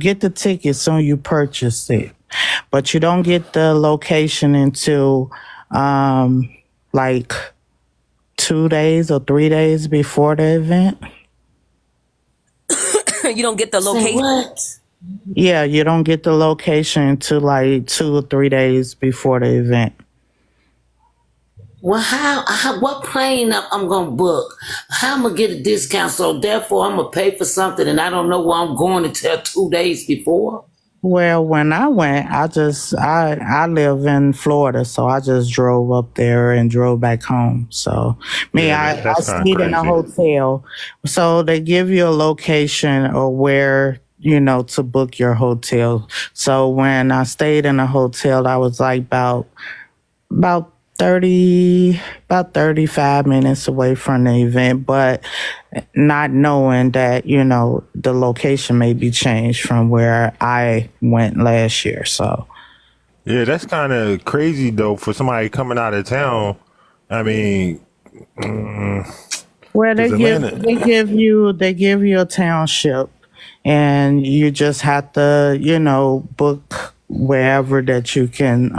get the ticket soon you purchase it, but you don't get the location until um like 2 days or 3 days before the event. You don't get the Say location. what? Yeah, you don't get the location until like 2 or 3 days before the event. Well, how what plane I'm gonna book? How I'm gonna get a discount? So therefore, I'm gonna pay for something, and I don't know where I'm going until 2 days before. Well, when I went, I live in Florida, so I just drove up there and drove back home. So me, Yeah, I that's kind of stayed in a crazy. hotel. So they give you a location or where to book your hotel. So when I stayed in a hotel, I was like about 30 about 35 minutes away from the event, but not knowing that the location may be changed from where I went last year. So Yeah, that's kind of crazy though for somebody coming out of town. I mean, where because they give Atlanta, they give you a township, and you just have to book wherever that you can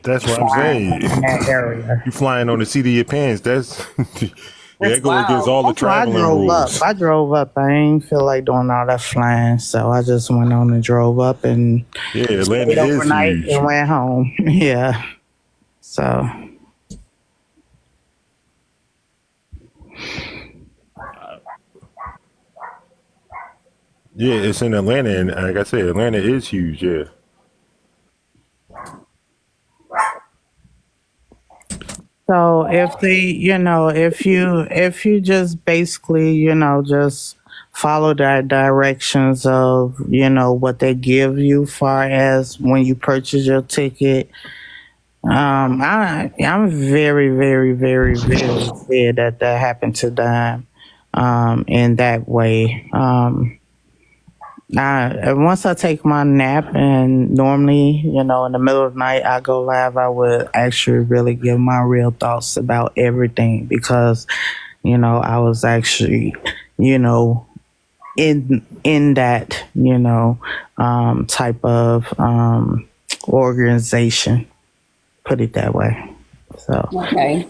that's what I'm find saying. in that area. You flying on the seat of your pants. That's yeah, That's that go against wild. all the That's why I traveling drove up. rules. I drove up. I ain't feel like doing all that flying, so I just went on and drove up and Yeah, Atlanta stayed is overnight huge. and went home. Yeah. So Yeah, it's in Atlanta, and like I said, Atlanta is huge. Yeah, so if if you just basically just follow the directions of what they give you far as when you purchase your ticket. I'm very, very, very, very sad that that happened to them. In that way. Once I take my nap, and normally, in the middle of the night, I go live, I would actually really give my real thoughts about everything because, I was actually, you know, in that, type of organization, put it that way. So, Okay.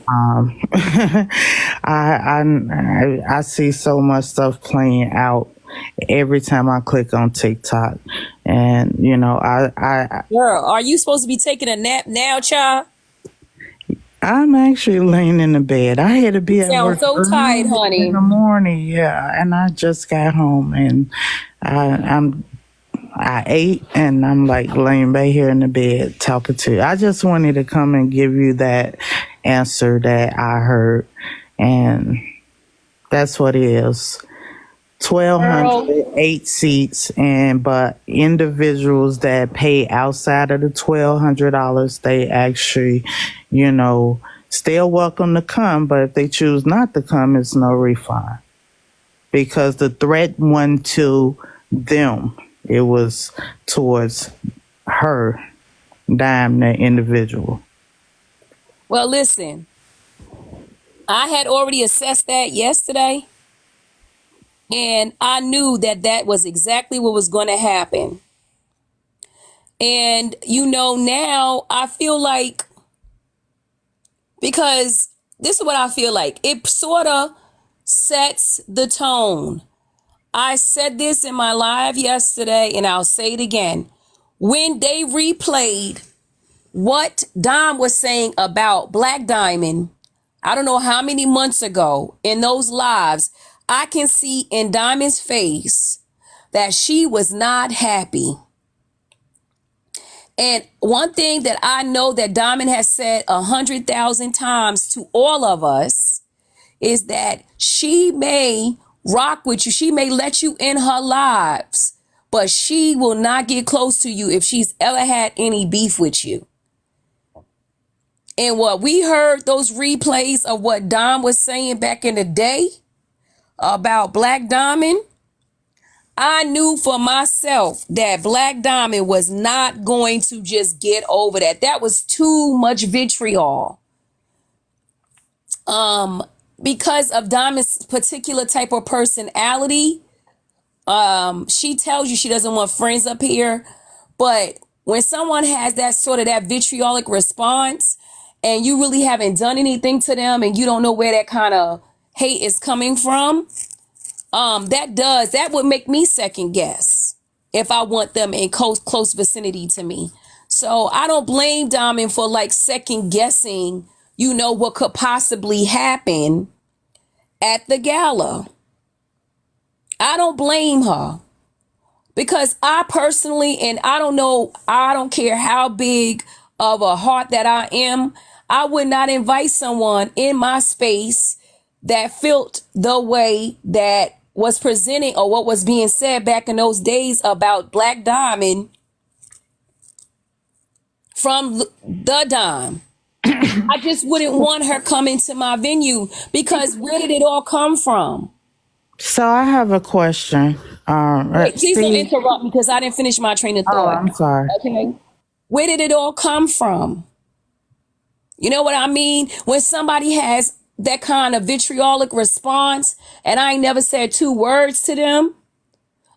I see so much stuff playing out every time I click on TikTok, and Girl, are you supposed to be taking a nap now, child? I'm actually laying in the bed. I had to You be at sound work so tired, early in honey. the morning, yeah, and I just got home and I, I'm I ate and I'm like laying back here in the bed talking to you. I just wanted to come and give you that answer that I heard, and that's what it is. Girl, 1,208 seats, and but individuals that pay outside of the $1,200, they actually, you know, still welcome to come. But if they choose not to come, it's no refund because the threat wasn't to them; it was towards her, damn the individual. well, listen, I had already assessed that yesterday, and I knew that that was exactly what was going to happen. And, now I feel like, because this is what I feel like, it sort of sets the tone. I said this in my live yesterday, and I'll say it again. When they replayed what Dom was saying about Black Diamond, I don't know how many months ago in those lives, I can see in Diamond's face that she was not happy. And one thing that I know that Diamond has said 100,000 times to all of us is that she may rock with you. She may let you in her lives, but she will not get close to you if she's ever had any beef with you. And what we heard, those replays of what Dom was saying back in the day about Black Diamond, I knew for myself that Black Diamond was not going to just get over that. That was too much vitriol. Because of Diamond's particular type of personality, She tells you she doesn't want friends up here, but when someone has that sort of that vitriolic response and you really haven't done anything to them and you don't know where that kind of hate is coming from, that would make me second guess if I want them in close vicinity to me. So I don't blame Diamond for like second guessing, what could possibly happen at the gala. I don't blame her because I personally, and I don't care how big of a heart that I am, I would not invite someone in my space that felt the way that was presenting or what was being said back in those days about Black Diamond from the Dime. I just wouldn't want her coming to my venue because where did it all come from? So I have a question. Wait, please don't interrupt me because I didn't finish my train of Oh, thought. I'm sorry. Okay. Where did it all come from? You know what I mean? When somebody has that kind of vitriolic response and I ain't never said two words to them,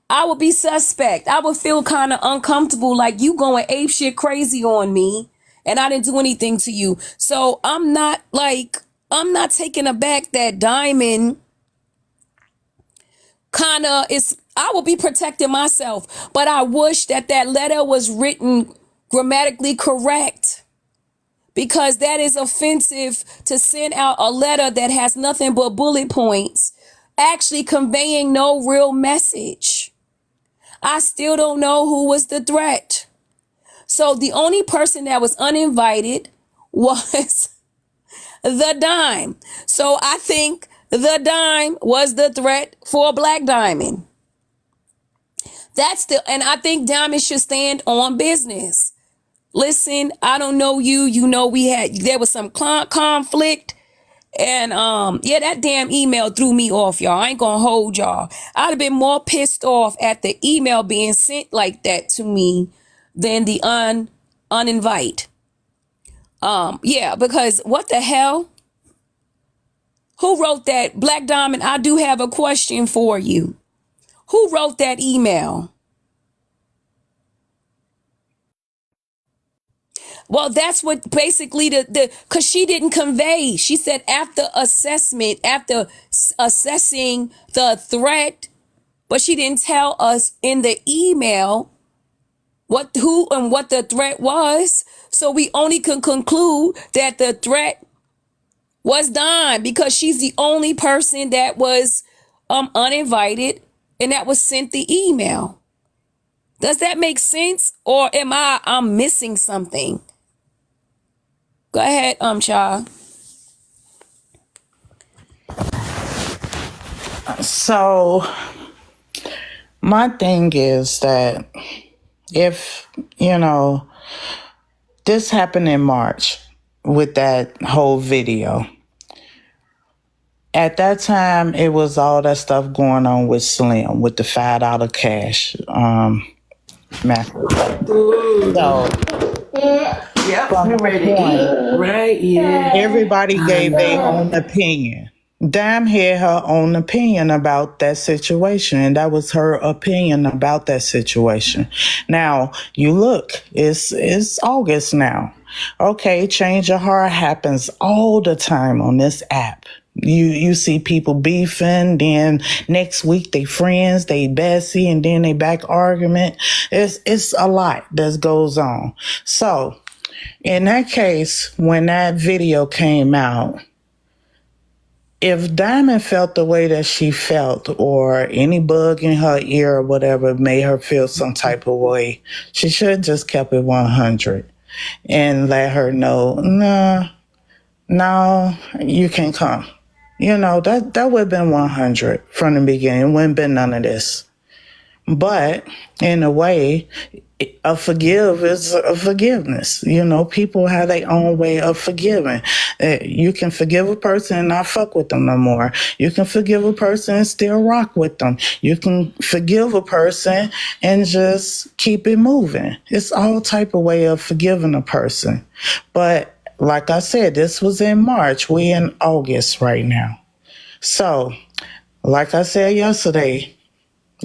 I would be suspect. I would feel kind of uncomfortable, like you going ape shit crazy on me and I didn't do anything to you. So I'm not taking aback that Diamond kind of I will be protecting myself, but I wish that letter was written grammatically correct because that is offensive to send out a letter that has nothing but bullet points, actually conveying no real message. I still don't know who was the threat. So the only person that was uninvited was the Dime. So I think the Dime was the threat for Black Diamond. And I think Diamond should stand on business. Listen, I don't know you. There was some conflict. And that damn email threw me off, y'all. I ain't gonna hold y'all. I'd have been more pissed off at the email being sent like that to me than the uninvite. Because what the hell? Who wrote that? Black Diamond, I do have a question for you. Who wrote that email? Well, that's what basically because she didn't convey. She said after assessing the threat, but she didn't tell us in the email who and what the threat was. So we only can conclude that the threat was Dawn because she's the only person that was uninvited and that was sent the email. Does that make sense? Or am I'm missing something? Go ahead, Child. So my thing is that if, this happened in March with that whole video. At that time, it was all that stuff going on with Slim, with the $5 cash method. So, Yep, from I'm ready to eat. Right, yeah. everybody gave their own opinion. Dime had her own opinion about that situation, and that was her opinion about that situation. Now, you look, it's August now. Okay, change of heart happens all the time on this app. You see people beefing, then next week they friends, they bestie, and then they back argument. It's a lot that goes on. So, in that case, when that video came out, if Diamond felt the way that she felt, or any bug in her ear or whatever made her feel some type of way, she should have just kept it 100 and let her know, no, you can't come. That would have been 100 from the beginning. It wouldn't have been none of this. But in a way, a forgive is a forgiveness. People have their own way of forgiving. You can forgive a person and not fuck with them no more. You can forgive a person and still rock with them. You can forgive a person and just keep it moving. It's all type of way of forgiving a person. But like I said, this was in March. We in August right now. So, like I said yesterday,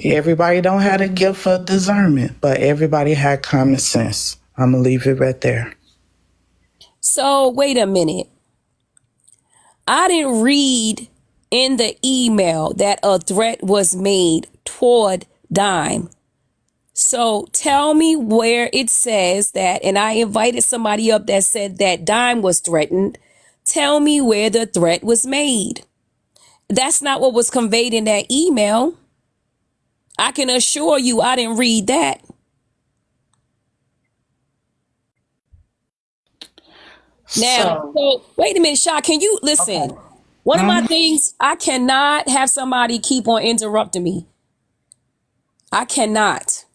Everybody don't have a gift for discernment, but everybody had common sense. I'm gonna leave it right there. So wait a minute. I didn't read in the email that a threat was made toward Dime. So tell me where it says that, and I invited somebody up that said that Dime was threatened. Tell me where the threat was made. That's not what was conveyed in that email. I can assure you I didn't read that. Now, So, so wait a minute, Sha, can you listen? okay. One of my Mhm. things, I cannot have somebody keep on interrupting me. I cannot.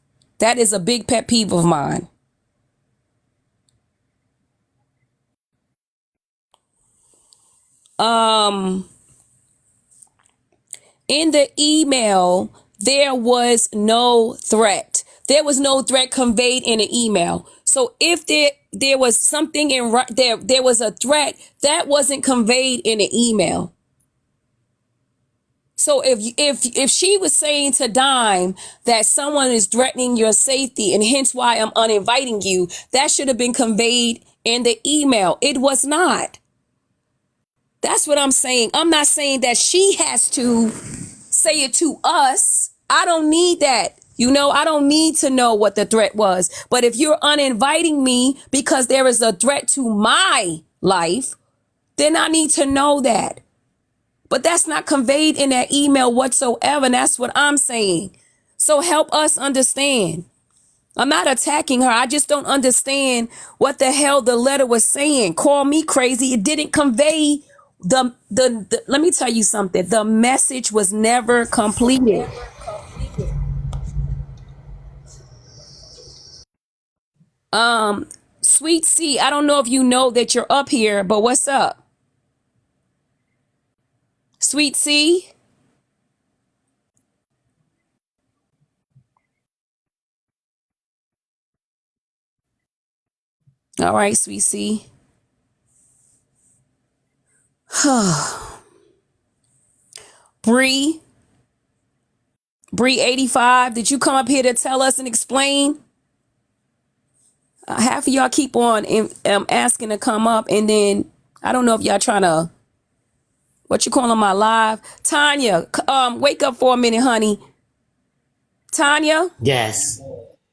That is a big pet peeve of mine. Um, in the email, there was no threat. There was no threat conveyed in the email. So if there was something there was a threat that wasn't conveyed in the email. So if she was saying to Dime that someone is threatening your safety and hence why I'm uninviting you, that should have been conveyed in the email. It was not. That's what I'm saying. I'm not saying that she has to say it to us. I don't need that. I don't need to know what the threat was. But if you're uninviting me because there is a threat to my life, then I need to know that. But that's not conveyed in that email whatsoever. And that's what I'm saying. So help us understand. I'm not attacking her. I just don't understand what the hell the letter was saying. Call me crazy. It didn't convey the let me tell you something. The message was never completed. Sweet C, I don't know if you know that you're up here, but what's up? Sweet C? All right, Sweet C. Bree, Bree 85, did you come up here to tell us and explain? Half of y'all keep on asking to come up, and then I don't know if y'all trying to, what you calling my live? Tanya, wake up for a minute, honey. Tanya, Yes.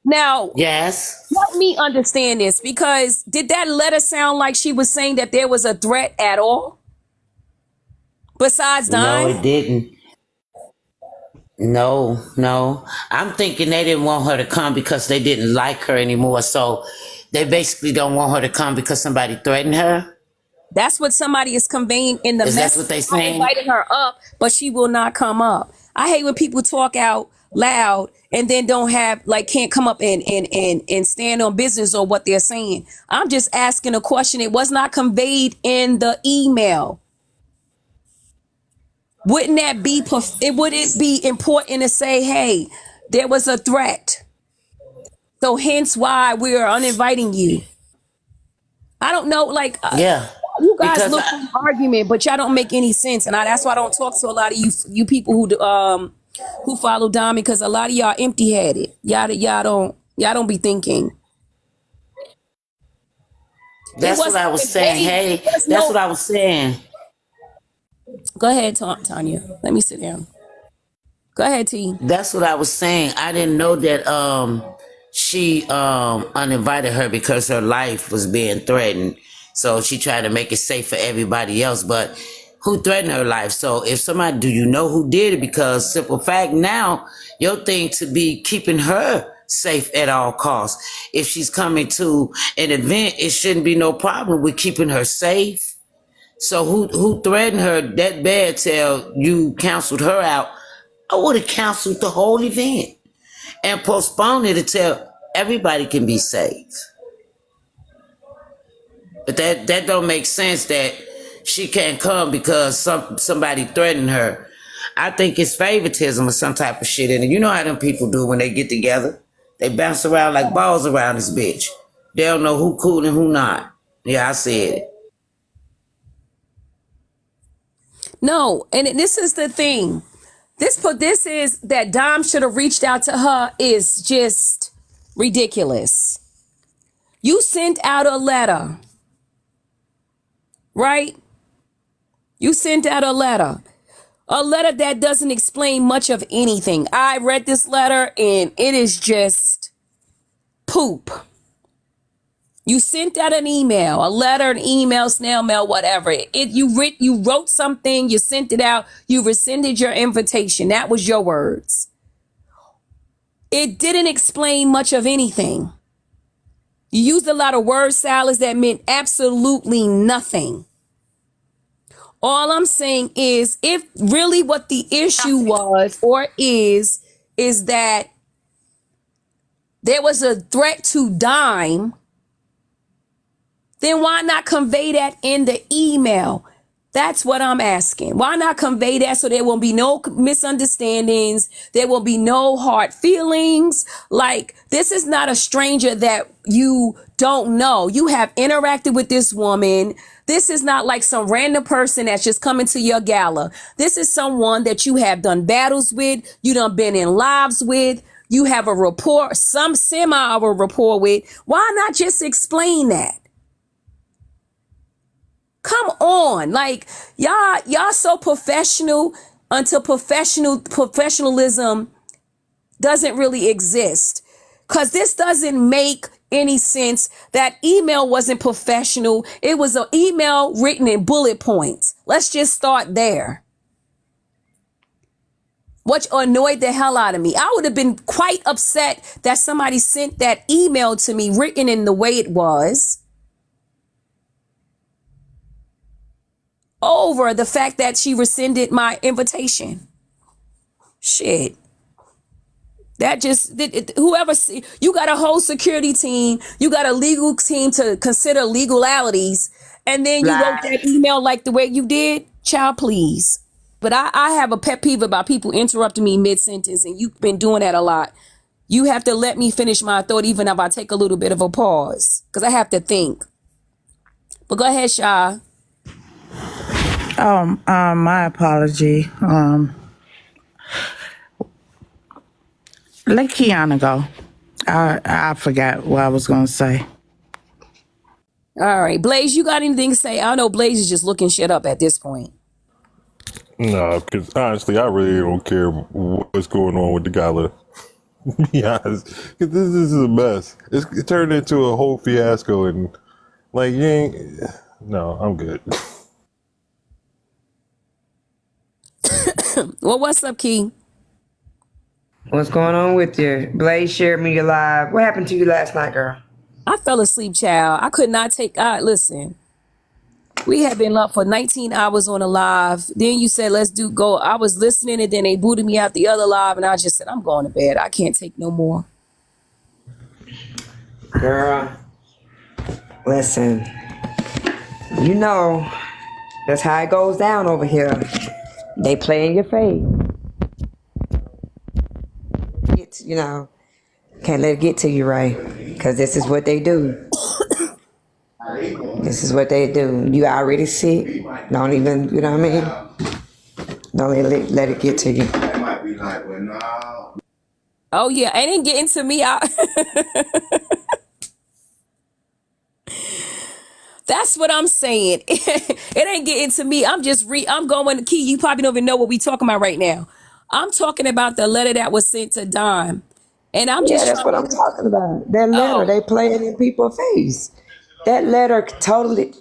now Yes. let me understand this, because did that letter sound like she was saying that there was a threat at all besides No, Dime? it didn't. No, no. I'm thinking they didn't want her to come because they didn't like her anymore. So they basically don't want her to come because somebody threatened her. That's what somebody is conveying in the Is that message. what they I saying? invited her up, but she will not come up. I hate when people talk out loud and then don't have, like, can't come up and stand on business or what they're saying. I'm just asking a question. It was not conveyed in the email. Wouldn't that be, would it be important to say, hey, there was a threat, so hence why we are uninviting you? I don't know, like, Yeah. you guys Because look for an argument, but y'all don't make any sense, and that's why I don't talk to a lot of you people who follow Dami, because a lot of y'all empty headed. Y'all don't be thinking. It that's what wasn't I was saying. conveyed. Hey, There's that's what no. I was saying. Go ahead, Tanya. Let me sit down. Go ahead, T. That's what I was saying. I didn't know that she uninvited her because her life was being threatened. So she tried to make it safe for everybody else. But who threatened her life? So if somebody, do you know who did it? Because simple fact, now your thing to be keeping her safe at all costs. If she's coming to an event, it shouldn't be no problem with keeping her safe. So who threatened her that bad till you canceled her out? I would have canceled the whole event and postponed it until everybody can be safe. But that don't make sense that she can't come because somebody threatened her. I think it's favoritism or some type of shit in it. You know how them people do when they get together. They bounce around like balls around this bitch. They don't know who cool and who not. Yeah, I said it. No, and this is the thing. This is that Dom should have reached out to her is just ridiculous. You sent out a letter, right? You sent out a letter that doesn't explain much of anything. I read this letter and it is just poop. You sent out an email, a letter, an email, snail mail, whatever. You wrote something, you sent it out, you rescinded your invitation. That was your words. It didn't explain much of anything. You used a lot of word salads that meant absolutely nothing. All I'm saying is, if really what the issue was or is that there was a threat to Dime, then why not convey that in the email? That's what I'm asking. Why not convey that so there will be no misunderstandings? There will be no hard feelings. Like, this is not a stranger that you don't know. You have interacted with this woman. This is not like some random person that's just coming to your gala. This is someone that you have done battles with. You done been in lives with. You have a rapport, some semi of a rapport with. Why not just explain that? Come on, like y'all so professional until professionalism doesn't really exist. Cause this doesn't make any sense. That email wasn't professional. It was an email written in bullet points. Let's just start there. Which annoyed the hell out of me. I would have been quite upset that somebody sent that email to me written in the way it was, over the fact that she rescinded my invitation. Shit. That just, whoever, you got a whole security team, you got a legal team to consider legalities, and then you wrote that email like the way you did? Child, please. But I have a pet peeve about people interrupting me mid-sentence, and you've been doing that a lot. You have to let me finish my thought, even if I take a little bit of a pause, because I have to think. But go ahead, Sha. My apology. Let Keyona go. I forgot what I was gonna say. All right, Blaze, you got anything to say? I know Blaze is just looking shit up at this point. No, because honestly, I really don't care what's going on with the gala. Be honest, because this is a mess. It turned into a whole fiasco, and like, you ain't. No, I'm good. Well, what's up, Key? What's going on with you? Blaze shared me your live. What happened to you last night, girl? I fell asleep, child. I could not take. Listen, we had been up for 19 hours on a live. Then you said, let's go. I was listening, and then they booted me out the other live, and I just said, I'm going to bed. I can't take no more. Girl, listen. You know, that's how it goes down over here. They play in your face. You know, can't let it get to you, right? Because this is what they do. This is what they do. You already sick. Don't even, you know what I mean? Don't let it get to you. Oh, yeah. It ain't getting to me. That's what I'm saying. It ain't getting to me. I'm going to Key. You probably don't even know what we talking about right now. I'm talking about the letter that was sent to Dime. And I'm just that's what I'm talking about. That letter, they play it in people's face. That letter totally.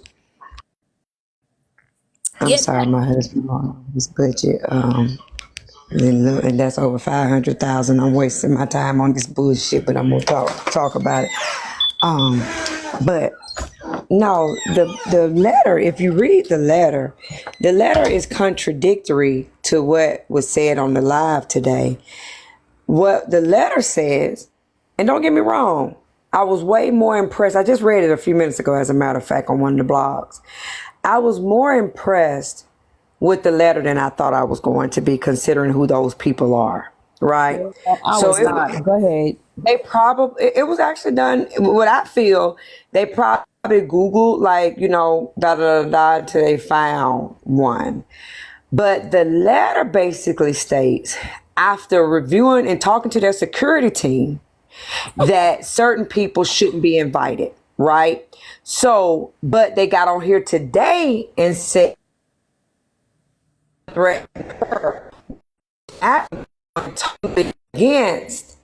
I'm sorry, my husband on his budget. And that's over 500,000. I'm wasting my time on this bullshit, but I'm gonna talk about it. But no, the letter. If you read the letter is contradictory to what was said on the live today. What the letter says, and don't get me wrong, I was way more impressed. I just read it a few minutes ago, as a matter of fact, on one of the blogs. I was more impressed with the letter than I thought I was going to be, considering who those people are, right? Go ahead. They probably, it was actually done, what I feel, they probably Googled, like, you know, da-da-da-da, till they found one. But the letter basically states, after reviewing and talking to their security team, that certain people shouldn't be invited, right? So, but they got on here today and said, threat her, totally against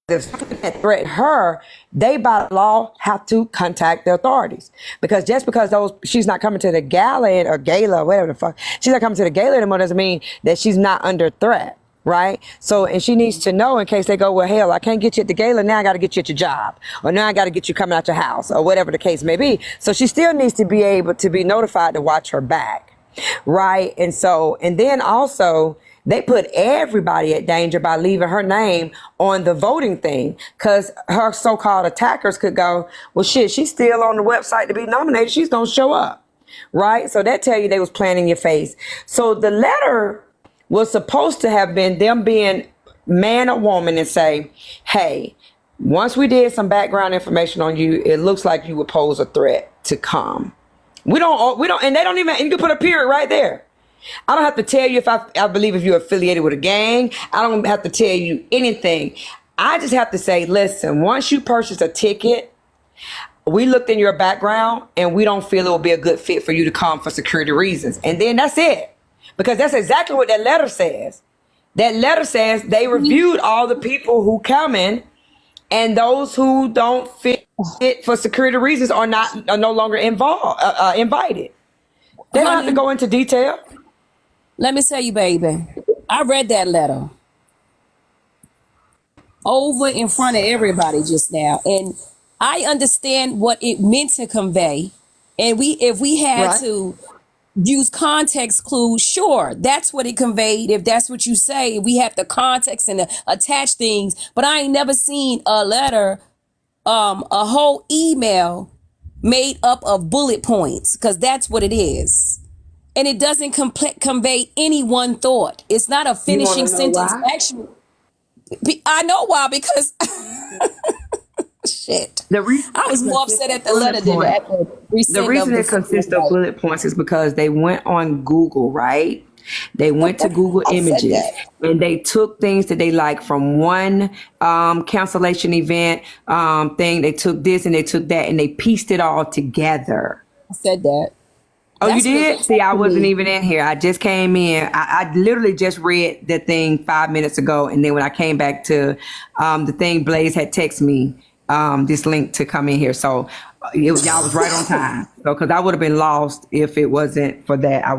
the that threaten her, they by law have to contact the authorities, because just because she's not coming to the gala or whatever the fuck, she's not coming to the gala anymore doesn't mean that she's not under threat, right? So, and she needs to know in case they go, well, hell, I can't get you at the gala, now I got to get you at your job, or now I got to get you coming out your house, or whatever the case may be. So she still needs to be able to be notified to watch her back, right? And so, and then also, they put everybody at danger by leaving her name on the voting thing, because her so-called attackers could go, well, shit, she's still on the website to be nominated. She's going to show up, right? So that tell you they was playing in your face. So the letter was supposed to have been them being man or woman and say, hey, once we did some background information on you, it looks like you would pose a threat to come. We don't, and they don't even, and you can put a period right there. I don't have to tell you if I believe if you're affiliated with a gang. I don't have to tell you anything. I just have to say, listen, once you purchase a ticket, we looked in your background and we don't feel it will be a good fit for you to come for security reasons. And then that's it. Because that's exactly what that letter says. That letter says they reviewed all the people who come in, and those who don't fit for security reasons are no longer invited. They don't have to go into detail. Let me tell you, baby, I read that letter over in front of everybody just now, and I understand what it meant to convey. And if we had to use context clues, sure, that's what it conveyed. If that's what you say, we have the context and attach things. But I ain't never seen a letter, a whole email made up of bullet points, because that's what it is. And it doesn't convey any one thought. It's not a finishing sentence. Actually, I know why, because shit. I was more upset at the letter than at the resend. The reason it consists of bullet points is because they went on Google, right? They went to Google Images and they took things that they like from one cancellation event thing. They took this and they took that and they pieced it all together. I said that. Oh, you did? See, I wasn't even in here. I just came in. I literally just read the thing 5 minutes ago. And then when I came back to the thing, Blaze had texted me this link to come in here. So y'all was right on time. So, because I would have been lost if it wasn't for that. I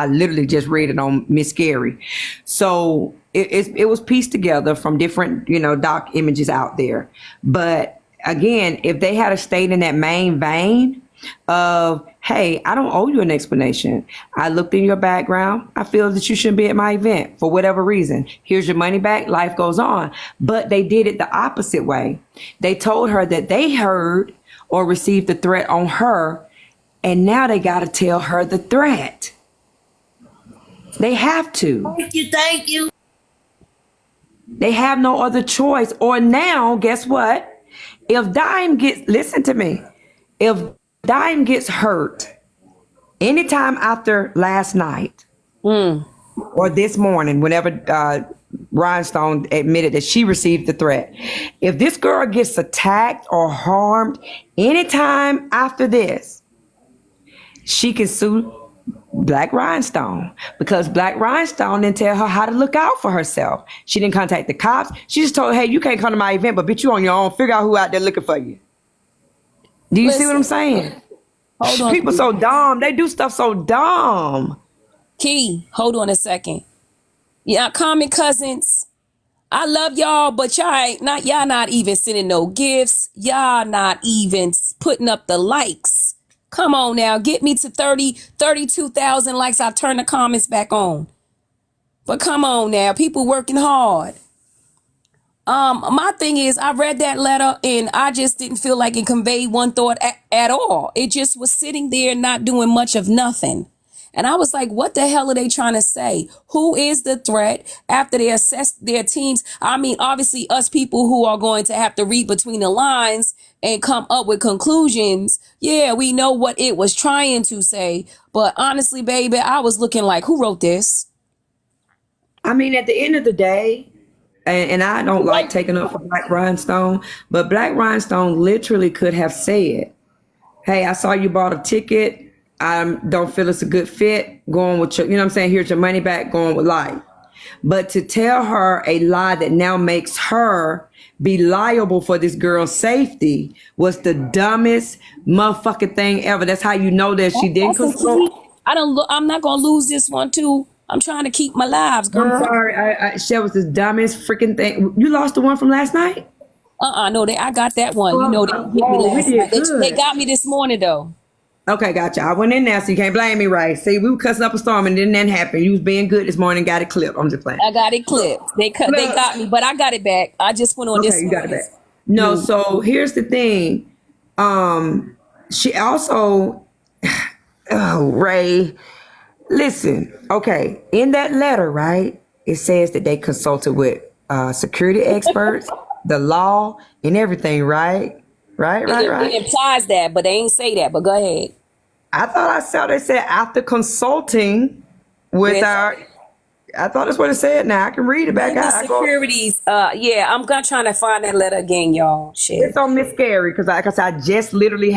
literally just read it on Miss Scary. So it was pieced together from different, doc images out there. But again, if they had stayed in that main vein of, hey, I don't owe you an explanation. I looked in your background. I feel that you shouldn't be at my event for whatever reason. Here's your money back. Life goes on. But they did it the opposite way. They told her that they heard or received the threat on her, and now they got to tell her the threat. They have to. Thank you. They have no other choice. Or now, guess what? If listen to me. If Dime gets hurt anytime after last night or this morning, whenever Rhinestone admitted that she received the threat, if this girl gets attacked or harmed anytime after this, she can sue Blaqq Rhinestone, because Blaqq Rhinestone didn't tell her how to look out for herself. She didn't contact the cops. She just told her, hey, you can't come to my event, but bitch, you on your own. Figure out who out there looking for you. Do you see what I'm saying? Hold on. People so dumb. They do stuff so dumb. Key, hold on a second. Yeah, common cousins, I love y'all, but y'all not even sending no gifts. Y'all not even putting up the likes. Come on now, get me to 32,000 likes. I'll turn the comments back on. But come on now, people working hard. My thing is, I read that letter and I just didn't feel like it conveyed one thought at all. It just was sitting there not doing much of nothing. And I was like, what the hell are they trying to say? Who is the threat after they assess their teams? I mean, obviously, us people who are going to have to read between the lines and come up with conclusions. Yeah, we know what it was trying to say. But honestly, baby, I was looking like, who wrote this? I mean, at the end of the day, and I don't like taking up for Black Rhinestone, but Black Rhinestone literally could have said, hey, I saw you bought a ticket. I don't feel it's a good fit. Going with your, you know what I'm saying? Here's your money back, going with life. But to tell her a lie that now makes her be liable for this girl's safety was the dumbest motherfucking thing ever. That's how you know that she didn't consult. I'm not gonna lose this one too. I'm trying to keep my lives, girl. I'm sorry. That was the dumbest freaking thing. You lost the one from last night? No, I got that one. You know, they get me last night. They got me this morning though. Okay, gotcha. I went in there, so you can't blame me, right? See, we were cussing up a storm and then that happened. You was being good this morning, got it clipped. I'm just playing. I got it clipped. They got me, but I got it back. I just went on Okay, this. you got it back. No, so here's the thing. She also, oh, Ray, listen, okay, in that letter, right, it says that they consulted with security experts, the law, and everything, right? Right. It implies that, but they ain't say that. But go ahead. I thought I saw they said after consulting with our. I thought that's what it said. Now I can read it back out. Securities. Yeah, I'm gonna try to find that letter again, y'all. Shit. It's on Miss Scary because like I said, I just literally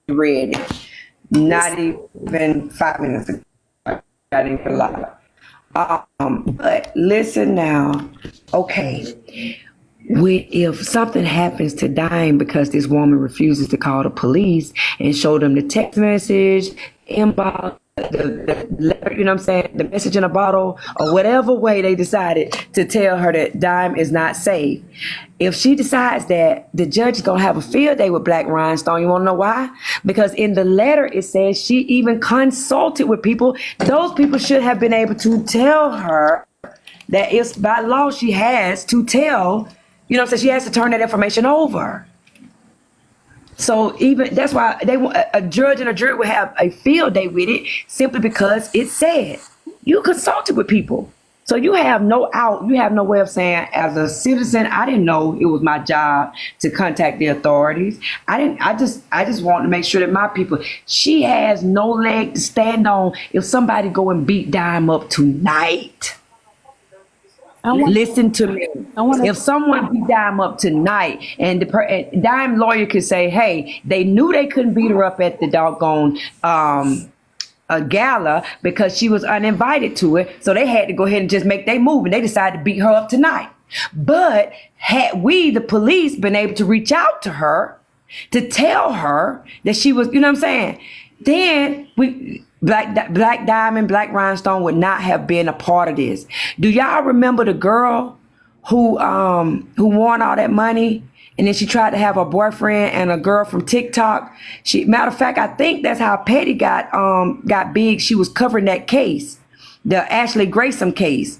read it. Not even 5 minutes ago. I didn't even lie. But listen now. Okay. If something happens to Dime because this woman refuses to call the police and show them the text message, inbox, the letter, you know what I'm saying, the message in a bottle, or whatever way they decided to tell her that Dime is not safe. If she decides that, the judge is going to have a field day with Black Rhinestone. You want to know why? Because in the letter, it says she even consulted with people. Those people should have been able to tell her that it's by law she has to tell. You know what I'm saying? She has to turn that information over. So even that's why a judge and a jury would have a field day with it simply because it said you consulted with people. So you have no out. You have no way of saying, as a citizen, I didn't know it was my job to contact the authorities. I just want to make sure that my people. She has no leg to stand on if somebody go and beat Dime up tonight. Listen to me. If someone beat Dime up tonight and the Dime lawyer could say, hey, they knew they couldn't beat her up at the doggone gala because she was uninvited to it. So they had to go ahead and just make their move, and they decided to beat her up tonight. But had we, the police, been able to reach out to her to tell her that she was, you know what I'm saying, then Black Diamond, Black Rhinestone would not have been a part of this. Do y'all remember the girl who won all that money and then she tried to have a boyfriend and a girl from TikTok? Matter of fact, I think that's how Petty got big. She was covering that case, the Ashley Grayson case.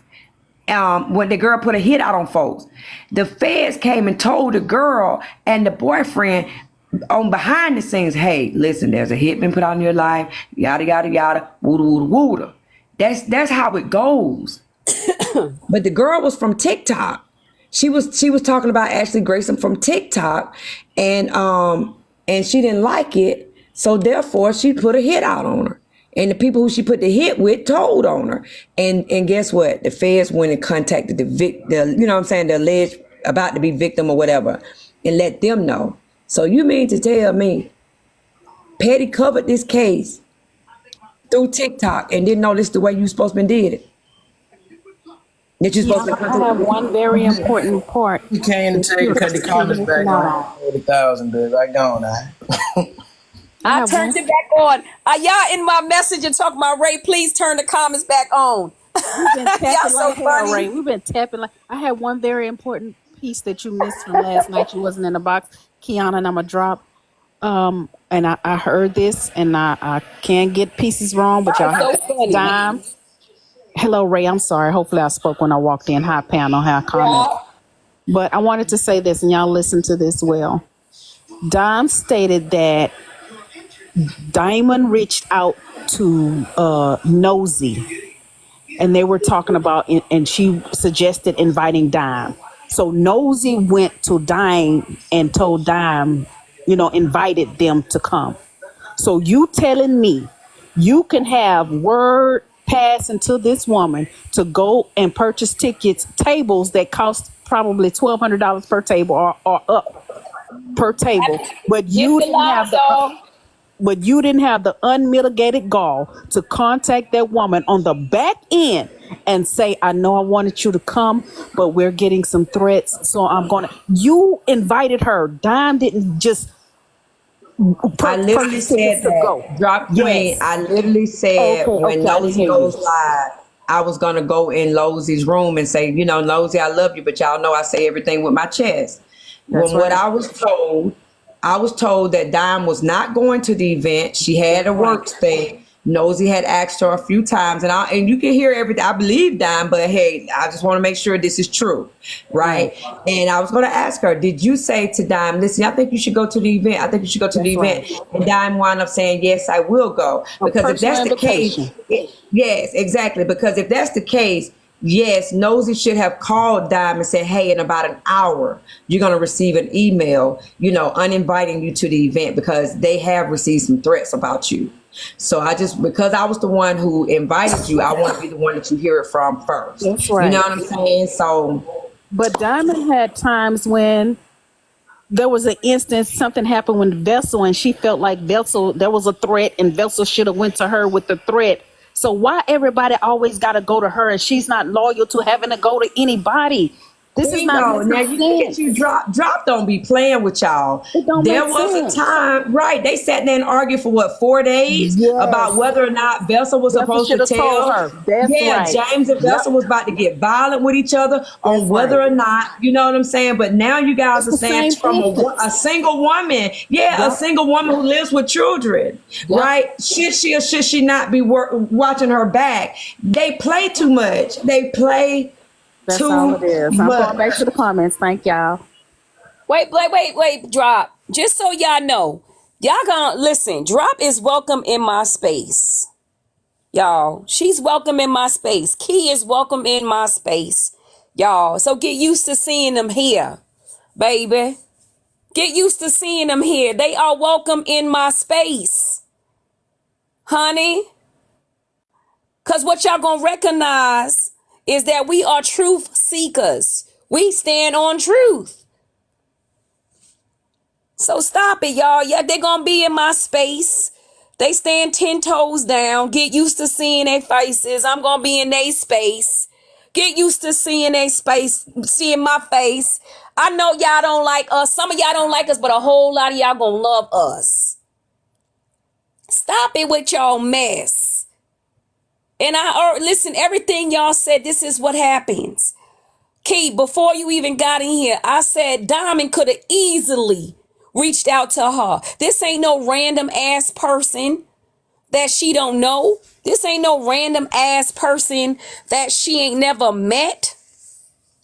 When the girl put a hit out on folks, the feds came and told the girl and the boyfriend on behind the scenes, hey, listen, there's a hit been put out in your life, yada yada yada, wooda wooda wooda. That's how it goes. But the girl was from TikTok. She was talking about Ashley Grayson from TikTok, and she didn't like it, so therefore she put a hit out on her. And the people who she put the hit with told on her. And guess what? The feds went and contacted the you know what I'm saying, the alleged about to be victim or whatever, and let them know. So you mean to tell me Petty covered this case through TikTok and didn't know this the way you supposed to did it? That you're supposed to I have one very important part. You can't cut the comments back on 40,000, baby. I gone now. I turned it back on. Y'all in my messenger talking about Ray, please turn the comments back on. We've been tapping Y'all so like hell, funny. Ray. We've been tapping like. I had one very important piece that you missed from last night. You wasn't in the box, Keyona, and I'm gonna drop. And I heard this, and I can't get pieces wrong, but y'all have Dime. Hello, Ray. I'm sorry. Hopefully, I spoke when I walked in. High panel, high comment. Yeah. But I wanted to say this, and y'all listen to this well. Dime stated that Diamond reached out to Nosy, and they were talking about, and she suggested inviting Dime. So Nosy went to Dime and told Dime, invited them to come. So you telling me you can have word passing to this woman to go and purchase tables that cost probably $1,200 per table or up per table, but you Get the didn't have live, the dog. but you didn't have the unmitigated gall to contact that woman on the back end and say, I know I wanted you to come, but we're getting some threats, so I'm gonna. You invited her. Dime didn't just I literally purchase tickets said to go. that. Drop Queen. Yes. I literally said when Okay, I didn't Nosy hear you. goes live, I was gonna go in Losy's room and say, Nosy, I love you, but y'all know I say everything with my chest. That's When what right. I was told that Dime was not going to the event. She had a work thing. Nosy had asked her a few times, and you can hear everything. I believe Dime, but hey, I just want to make sure this is true, right? And I was going to ask her, did you say to Dime, listen, I think you should go to the event. I think you should go to the That's event. right. And Dime wound up saying, yes, I will go. A Because if personal that's the case, invitation. yes, exactly. Because if that's the case, yes, Nosy should have called Dime and said, hey, in about an hour, you're going to receive an email, uninviting you to the event because they have received some threats about you. So because I was the one who invited you, I want to be the one that you hear it from first. That's You right. know what I'm saying? So, But Diamond had times when there was an instance, something happened with Vessel, and she felt like Vessel, there was a threat, and Vessel should have went to her with the threat. So why everybody always got to go to her, and she's not loyal to having to go to anybody? This is not bingo. Now making you look at you, sense. Drop don't be playing with y'all. It don't There make was sense. a time, right? They sat there and argued for what, 4 days about Yes. whether or not Vessel was Vessel supposed should to have told tell. her. That's Yeah, right. James and Vessel Yep. was about to get violent with each other on That's whether right. or not, you know what I'm saying? But now you guys It's are the saying same from a instance. single woman. Yeah, a Yep. single woman who lives with children, Yep. right? Should she or should she not be watching her back? They play too much. They play That's all too it is. I'm going back much. to the comments. Thank y'all. Wait, Drop. Just so y'all know, y'all gonna listen. Drop is welcome in my space. Y'all, she's welcome in my space. Key is welcome in my space. Y'all, so get used to seeing them here, baby. Get used to seeing them here. They are welcome in my space, honey. Because what y'all gonna recognize is that we are truth seekers. We stand on truth. So stop it, y'all. Yeah, they're gonna be in my space. They stand 10 toes down. Get used to seeing their faces. I'm gonna be in their space. Get used to seeing their space, seeing my face. I know y'all don't like us. Some of y'all don't like us, but a whole lot of y'all gonna love us. Stop it with y'all mess. And listen, everything y'all said, this is what happens. Key, before you even got in here, I said Diamond could have easily reached out to her. This ain't no random ass person that she don't know. This ain't no random ass person that she ain't never met.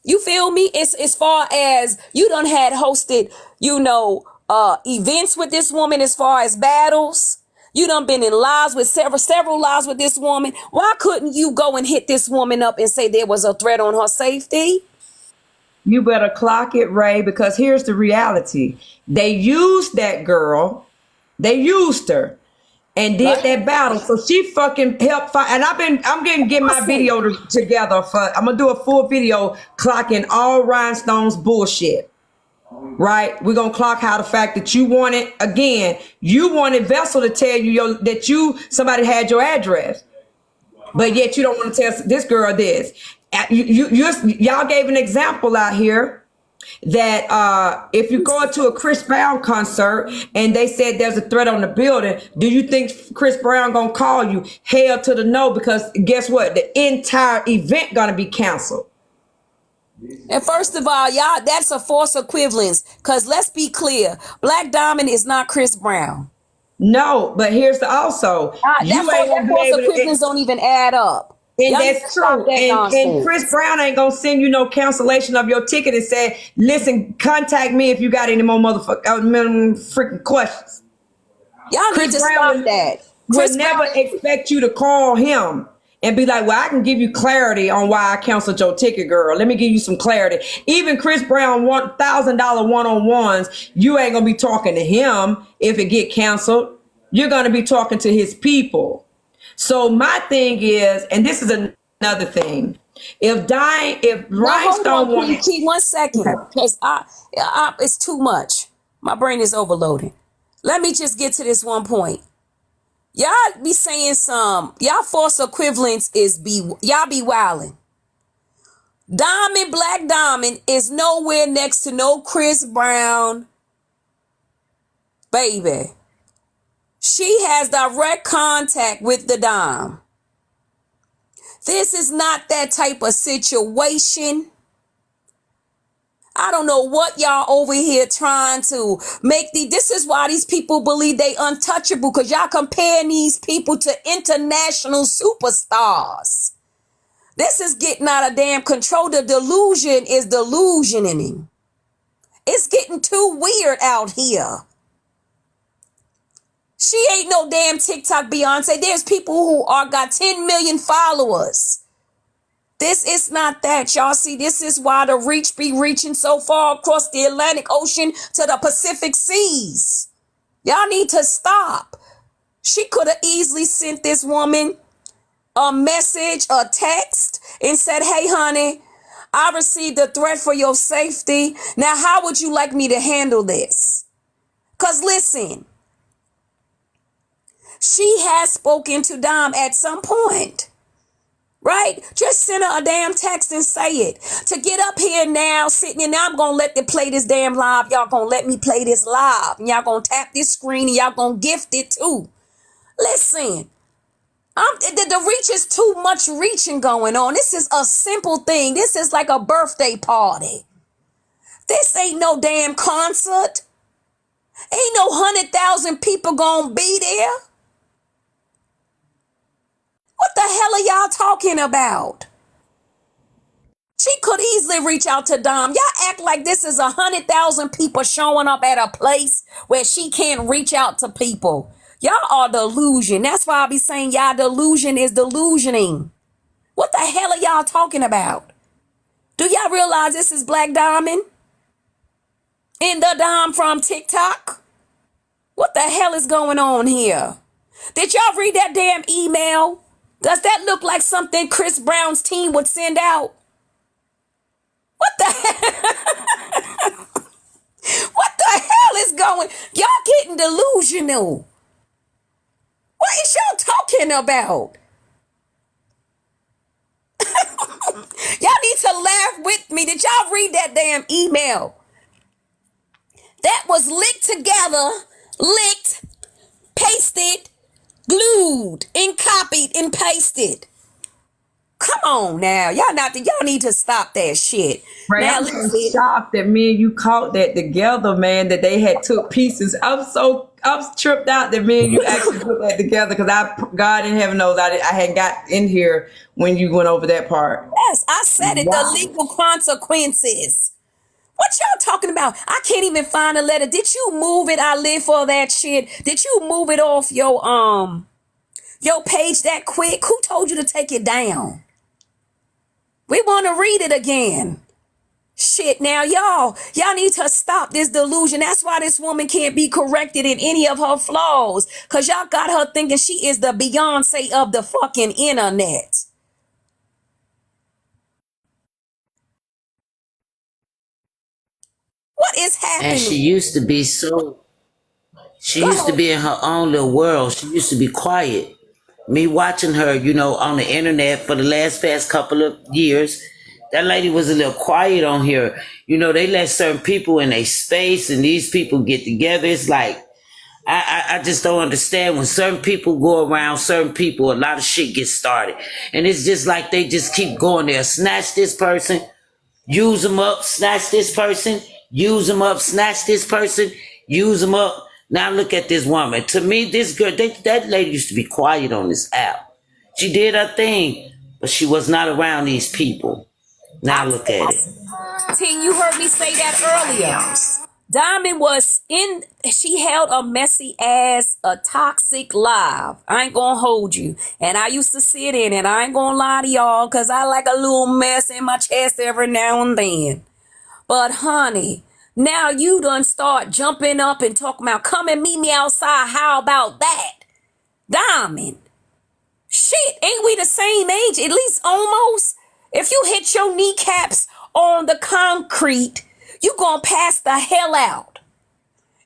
You feel me? It's as far as you done had hosted, events with this woman as far as battles. You done been in lives with several lives with this woman. Why couldn't you go and hit this woman up and say there was a threat on her safety? You better clock it, Ray, because here's the reality. They used that girl. They used her and did that battle. So she fucking helped fight. And I'm going to get my video together I'm going to do a full video clocking all Rhinestone's bullshit. Right? We're going to clock how the fact that you wanted Vessel to tell you that somebody had your address. But yet you don't want to tell this girl this. Y'all gave an example out here that if you go to a Chris Brown concert and they said there's a threat on the building, do you think Chris Brown gonna call you? Hell to the no, because guess what? The entire event gonna be canceled. And first of all, y'all, that's a false equivalence. Because let's be clear, Black Diamond is not Chris Brown. No, but here's the also. That false equivalence don't even add up. And Y'all that's true. And Chris Brown ain't gonna send you no cancellation of your ticket and say, listen, contact me if you got any more freaking questions. Y'all need Chris to Brown stop that. would Chris never Brown. expect you to call him and be like, well, I can give you clarity on why I canceled your ticket, girl. Let me give you some clarity. Even Chris Brown $1,000 one-on-ones, you ain't gonna be talking to him if it get canceled. You're gonna be talking to his people. So my thing is, and this is another thing, if Now hold Rhinestone on, wanted, Key, 1 second, because it's too much. My brain is overloaded. Let me just get to this one point. Y'all be saying y'all false equivalents y'all be wilding. Black Diamond is nowhere next to no Chris Brown, baby. She has direct contact with the Dom. This is not that type of situation. I don't know what y'all over here trying to make this is why these people believe they untouchable, because y'all comparing these people to international superstars. This is getting out of damn control. The delusion is delusioning. It's getting too weird out here. She ain't no damn TikTok Beyonce. There's people who got 10 million followers. This is not that, y'all. See, this is why the reach be reaching so far across the Atlantic Ocean to the Pacific Seas. Y'all need to stop. She could have easily sent this woman a message, a text, and said, hey, honey, I received a threat for your safety. Now, how would you like me to handle this? Because listen, she has spoken to Dom at some point. Right? Just send her a damn text and say it. To get up here now, sitting in, now I'm going to let them play this damn live. Y'all going to let me play this live. And y'all going to tap this screen and y'all going to gift it too. Listen, the reach is too much reaching going on. This is a simple thing. This is like a birthday party. This ain't no damn concert. Ain't no 100,000 people going to be there. What the hell are y'all talking about? She could easily reach out to Dom. Y'all act like this is 100,000 people showing up at a place where she can't reach out to people. Y'all are delusion. That's why I be saying y'all delusion is delusioning. What the hell are y'all talking about? Do y'all realize this is Black Diamond? And the Dom from TikTok? What the hell is going on here? Did y'all read that damn email? Does that look like something Chris Brown's team would send out? What the hell? What the hell is going? Y'all getting delusional. What is y'all talking about? Y'all need to laugh with me. Did y'all read that damn email? That was linked together, pasted, glued, and copied and pasted. Come on now. Y'all need to stop that shit. Ray, Now I'm so listen. shocked that me and you caught that together, man, that they had took pieces. I'm tripped out that me and you actually put that together, because God in heaven knows I hadn't got in here when you went over that part. Yes, I said it. The Wow. legal consequences. What y'all talking about? I can't even find a letter. Did you move it? I live for that shit. Did you move it off your page that quick? Who told you to take it down? We want to read it again. Shit, now y'all need to stop this delusion. That's why this woman can't be corrected in any of her flaws, because y'all got her thinking she is the Beyonce of the fucking internet. What is And she happening? used to be so. She Go used to ahead. be in her own little world. She used to be quiet. Me watching her, on the internet for the past couple of years, that lady was a little quiet on here. They let certain people in a space, and these people get together. It's like I just don't understand when certain people go around certain people, a lot of shit gets started, and it's just like they just keep going there. Snatch this person, use them up, snatch this person, use them up, snatch this person, use them up. Now look at this woman. To me, this girl, that lady used to be quiet on this app. She did her thing, but she was not around these people. Now look at it. T, you heard me say that earlier. Diamond was in, she held a messy ass, a toxic life. I ain't gonna hold you. And I used to sit in it. I ain't gonna lie to y'all, because I like a little mess in my chest every now and then. But honey, now you done start jumping up and talking about come and meet me outside. How about that? Diamond. Shit, ain't we the same age? At least almost. If you hit your kneecaps on the concrete, you gonna pass the hell out.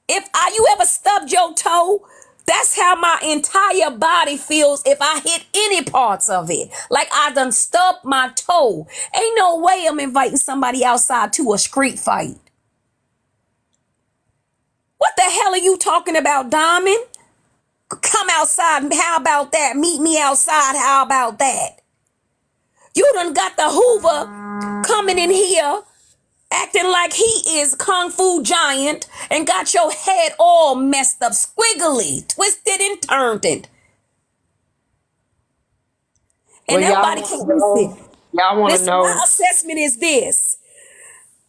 If you ever stubbed your toe, that's how my entire body feels if I hit any parts of it. Like I done stubbed my toe. Ain't no way I'm inviting somebody outside to a street fight. What the hell are you talking about, Diamond? Come outside. How about that? Meet me outside. How about that? You done got the Hoover coming in here acting like he is Kung Fu giant and got your head all messed up, squiggly, twisted and turned it. And Well, nobody can listen. y'all want to Listen, my know. assessment is this.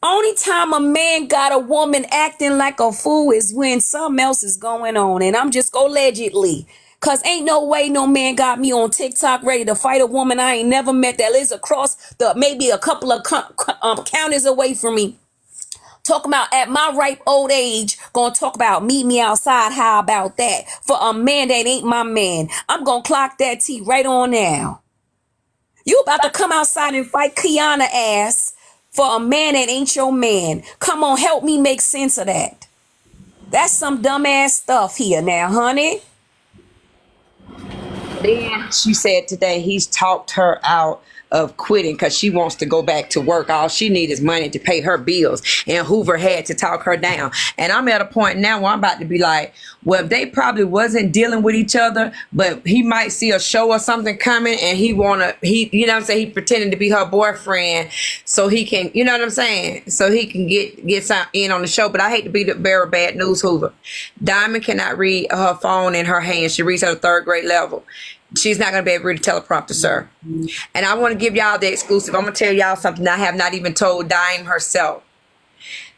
Only time a man got a woman acting like a fool is when something else is going on. And I'm just allegedly. Because ain't no way no man got me on TikTok ready to fight a woman I ain't never met that lives across the maybe a couple of counties away from me. Talking about at my ripe old age, gonna talk about meet me outside. How about that? For a man that ain't my man. I'm gonna clock that T right on now. You about to come outside and fight Keyona ass for a man that ain't your man. Come on, help me make sense of that. That's some dumbass stuff here now, honey. Then she said today he's talked her out of quitting because she wants to go back to work. All she needs is money to pay her bills. And Hoover had to talk her down. And I'm at a point now where I'm about to be like, well, they probably wasn't dealing with each other, but he might see a show or something coming and he you know what I'm saying? He pretending to be her boyfriend so he can, you know what I'm saying? So he can get some in on the show. But I hate to be the bearer of bad news, Hoover. Diamond cannot read her phone in her hand. She reads at a 3rd grade level. She's not going to be able to read a teleprompter, sir. And I want to give y'all the exclusive. I'm going to tell y'all something I have not even told Dime herself.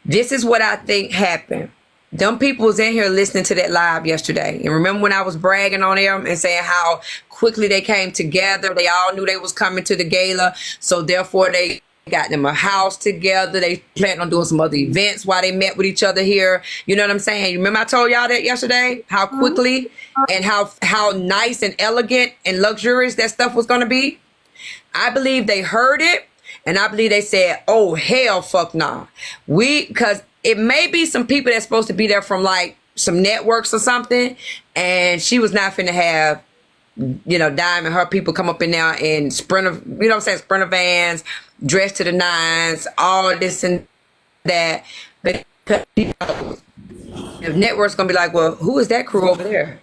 This is what I think happened. Them people was in here listening to that live yesterday. And remember when I was bragging on them and saying how quickly they came together. They all knew they was coming to the gala. So therefore they got them a house together. They planned on doing some other events while they met with each other here. You know what I'm saying? You remember I told y'all that yesterday? How quickly and how nice and elegant and luxurious that stuff was going to be. I believe they heard it. And I believe they said, oh, hell, fuck nah. Because it may be some people that's supposed to be there from like some networks or something. And she was not finna have, you know, Dime and her people come up in there in Sprinter, you know what I'm saying? Sprinter vans, dressed to the nines, all this and that. But you know, the network's gonna be like, well, who is that crew over there?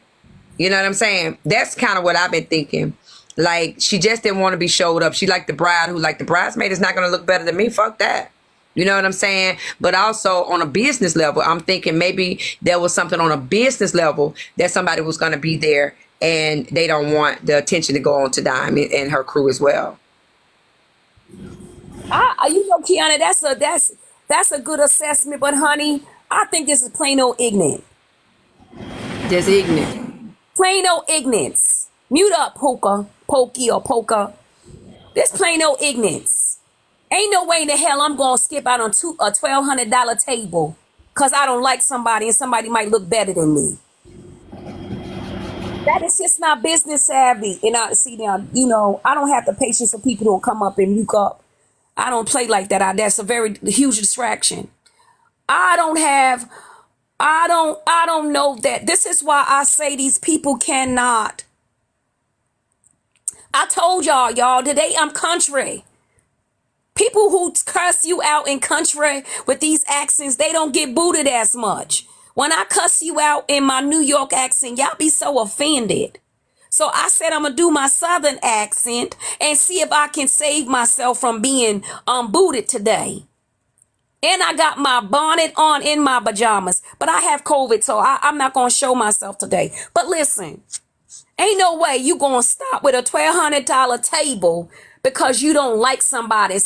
You know what I'm saying? That's kind of what I've been thinking. Like, she just didn't want to be showed up. She liked the bride who like the bridesmaid is not going to look better than me. Fuck that. You know what I'm saying? But also on a business level, I'm thinking maybe there was something on a business level that somebody was going to be there and they don't want the attention to go on to Dime and her crew as well. You know, Keyona, that's a good assessment. But honey, I think this is plain old ignorant. Just ignorant. Plain old ignorance. Mute up, Pokey or Poker. This plain old ignorance. Ain't no way in the hell I'm gonna skip out on a $1,200 table because I don't like somebody and somebody might look better than me. That is just not business savvy. And I see now, you know, I don't have the patience for people who don't come up and muke up. I don't play like that. That's a very huge distraction. I don't know that. This is why I say these people cannot. I told y'all, today I'm country. People who cuss you out in country with these accents, they don't get booted as much. When I cuss you out in my New York accent, y'all be so offended. So I said I'm going to do my Southern accent and see if I can save myself from being booted today. And I got my bonnet on in my pajamas. But I have COVID, so I'm not going to show myself today. But listen, ain't no way you going to stop with a $1,200 table because you don't like somebody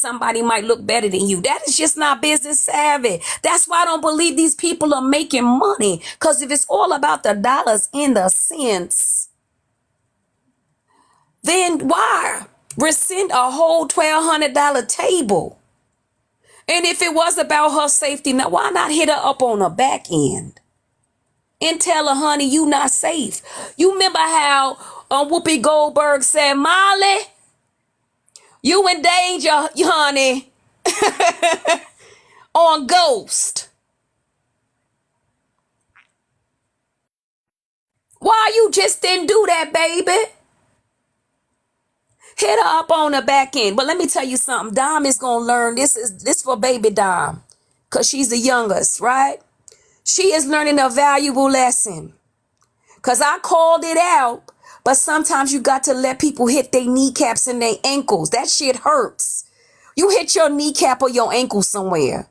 might look better than you. That is just not business savvy. That's why I don't believe these people are making money. Because if it's all about the dollars and the cents, then why rescind a whole $1,200 table? And if it was about her safety, now why not hit her up on the back end and tell her, honey, you not safe? You remember how Whoopi Goldberg said, Molly, you in danger, honey, on Ghost. Why you just didn't do that, baby? Hit her up on the back end. But let me tell you something. Dom is going to learn. This for baby Dom, because she's the youngest, right? She is learning a valuable lesson. Because I called it out, but sometimes you got to let people hit their kneecaps and their ankles. That shit hurts. You hit your kneecap or your ankle somewhere.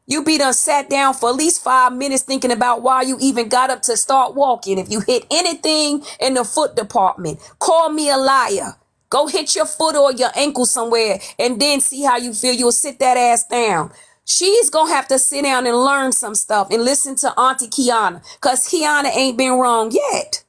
You be done sat down for at least 5 minutes thinking about why you even got up to start walking. If you hit anything in the foot department, call me a liar. Go hit your foot or your ankle somewhere and then see how you feel. You'll sit that ass down. She's going to have to sit down and learn some stuff and listen to Auntie Keyona, because Keyona ain't been wrong yet.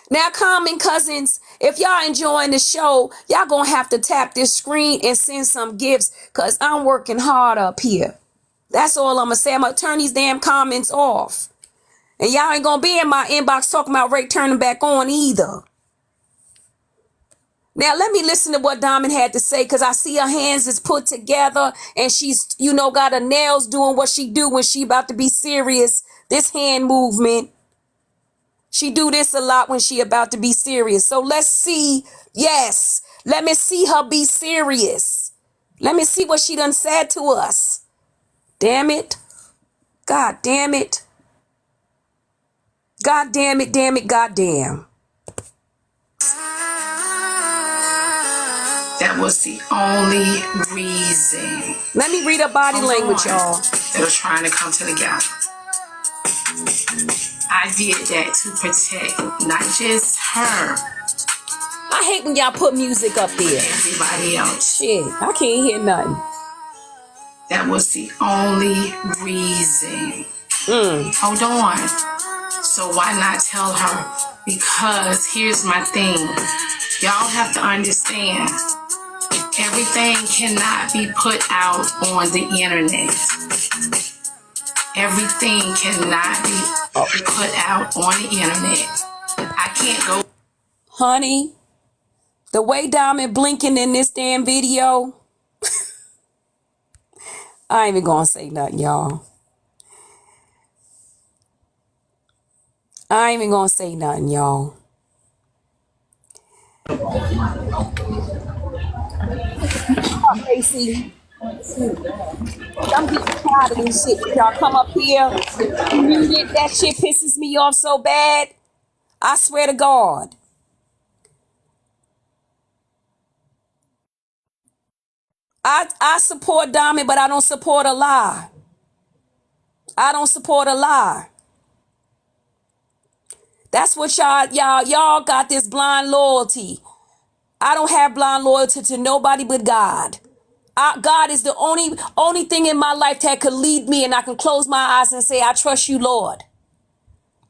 Now, Common Cousins, if y'all enjoying the show, y'all going to have to tap this screen and send some gifts, because I'm working hard up here. That's all I'm going to say. I'm going to turn these damn comments off. And y'all ain't going to be in my inbox talking about Ray turning back on either. Now, let me listen to what Diamond had to say, because I see her hands is put together and she's, got her nails doing what she do when she about to be serious. This hand movement. She do this a lot when she about to be serious. So let's see. Yes. Let me see her be serious. Let me see what she done said to us. Damn it. God damn it. God damn it, damn it, god damn. That was the only reason. Let me read her body language, y'all. That was trying to come to the gap. I did that to protect not just her. I hate when y'all put music up there. Everybody else. Shit, I can't hear nothing. That was the only reason. Hold on. So why not tell her? Because here's my thing. Y'all have to understand, everything cannot be put out on the internet. Everything cannot be put out on the internet. I can't go. Honey, the way Diamond blinking in this damn video, I ain't even gonna say nothing, y'all. I ain't even gonna say nothing, y'all. Lacey, I'm getting tired of this shit. Y'all come up here, that shit pisses me off so bad. I swear to God. I support Diamond, but I don't support a lie. I don't support a lie. That's what y'all got, this blind loyalty. I don't have blind loyalty to nobody but God. God is the only thing in my life that could lead me, and I can close my eyes and say, I trust you, Lord.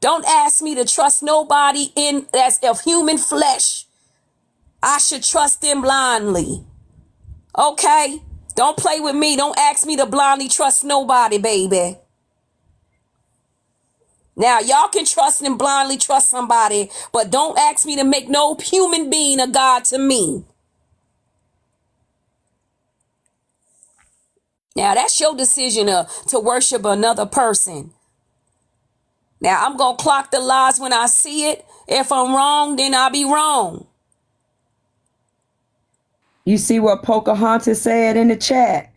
Don't ask me to trust nobody as of human flesh. I should trust them blindly. Okay? Don't play with me. Don't ask me to blindly trust nobody, baby. Now, y'all can trust and blindly trust somebody, but don't ask me to make no human being a God to me. Now, that's your decision to worship another person. Now, I'm going to clock the lies when I see it. If I'm wrong, then I'll be wrong. You see what Pocahontas said in the chat?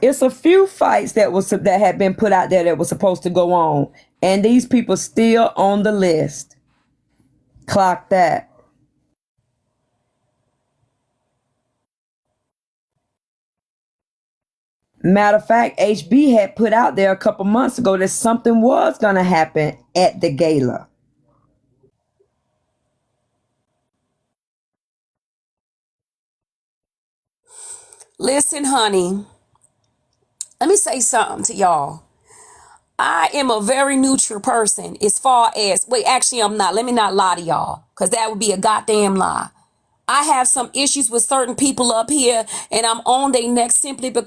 It's a few fights that had been put out there that was supposed to go on, and these people still on the list. Clock that. Matter of fact, HB had put out there a couple months ago that something was going to happen at the gala. Listen, honey, let me say something to y'all. I am a very neutral person as far as, wait, actually, I'm not. Let me not lie to y'all, because that would be a goddamn lie. I have some issues with certain people up here, and I'm on their neck simply because